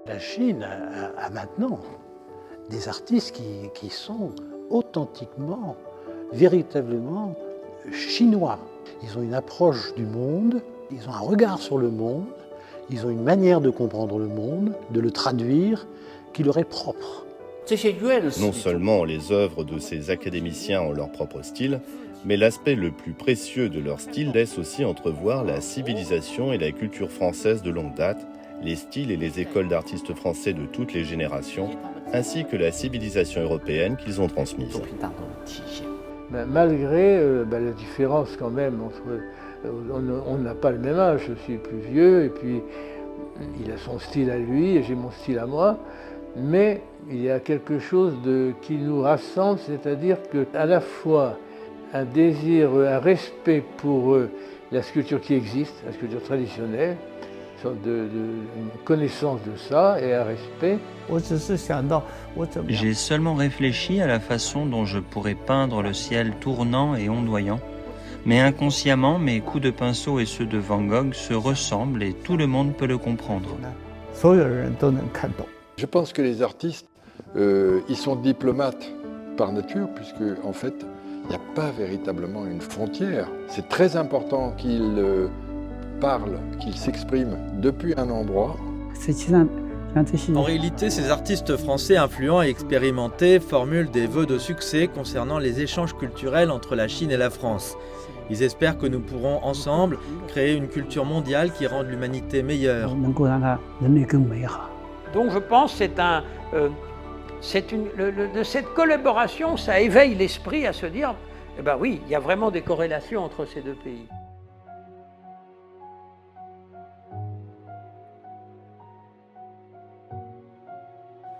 La Chine a maintenant des artistes qui sont authentiquement, véritablement chinois. Ils ont une approche du monde, ils ont un regard sur le monde, ils ont une manière de comprendre le monde, de le traduire, qui leur est propre. Non seulement les œuvres de ces académiciens ont leur propre style, mais l'aspect le plus précieux de leur style laisse aussi entrevoir la civilisation et la culture française de longue date, les styles et les écoles d'artistes français de toutes les générations, ainsi que la civilisation européenne qu'ils ont transmise. Malgré la différence quand même entre... on n'a pas le même âge, je suis plus vieux, et puis il a son style à lui, et j'ai mon style à moi, mais il y a quelque chose qui nous rassemble, c'est-à-dire qu'à la fois un désir, un respect pour la sculpture qui existe, la sculpture traditionnelle, une connaissance de ça et un respect. J'ai seulement réfléchi à la façon dont je pourrais peindre le ciel tournant et ondoyant, mais inconsciemment, mes coups de pinceau et ceux de Van Gogh se ressemblent et tout le monde peut le comprendre. Je pense que les artistes, ils sont diplomates par nature, puisque en fait, il n'y a pas véritablement une frontière. C'est très important qu'ils parlent, qu'ils s'expriment depuis un endroit. En réalité, ces artistes français influents et expérimentés formulent des vœux de succès concernant les échanges culturels entre la Chine et la France. Ils espèrent que nous pourrons ensemble créer une culture mondiale qui rende l'humanité meilleure. Donc je pense que de cette collaboration, ça éveille l'esprit à se dire, eh ben oui, il y a vraiment des corrélations entre ces deux pays.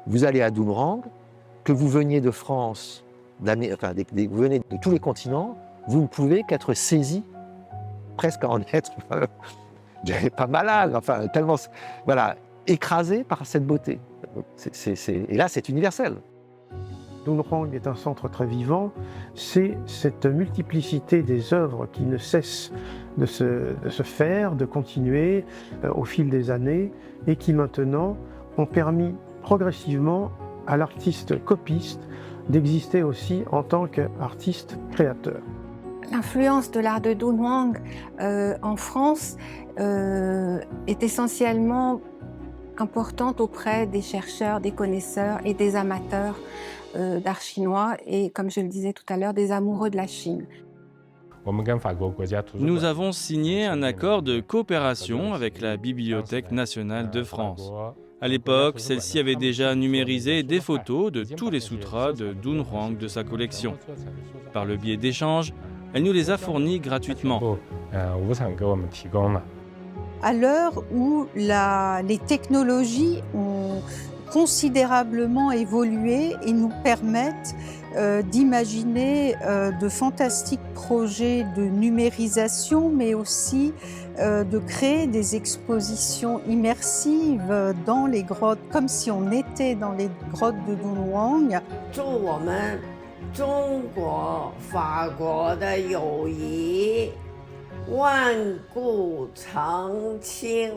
Vous allez à Dunhuang, que vous veniez de France, vous venez de tous les continents, vous ne pouvez qu'être saisi, presque en être, je dirais pas malade, enfin tellement, voilà, écrasé par cette beauté. Et là, c'est universel. Dunhuang est un centre très vivant, c'est cette multiplicité des œuvres qui ne cessent de se faire, de continuer au fil des années, et qui maintenant ont permis progressivement à l'artiste copiste d'exister aussi en tant qu'artiste créateur. L'influence de l'art de Dunhuang en France est essentiellement importante auprès des chercheurs, des connaisseurs et des amateurs d'art chinois et, comme je le disais tout à l'heure, des amoureux de la Chine. Nous avons signé un accord de coopération avec la Bibliothèque nationale de France. À l'époque, celle-ci avait déjà numérisé des photos de tous les sutras de Dunhuang de sa collection. Par le biais d'échanges, elle nous les a fournis gratuitement. À l'heure où les technologies ont considérablement évolué et nous permettent d'imaginer de fantastiques projets de numérisation, mais aussi de créer des expositions immersives dans les grottes, comme si on était dans les grottes de Dunhuang. 祝我们中国法国的友谊万古长青。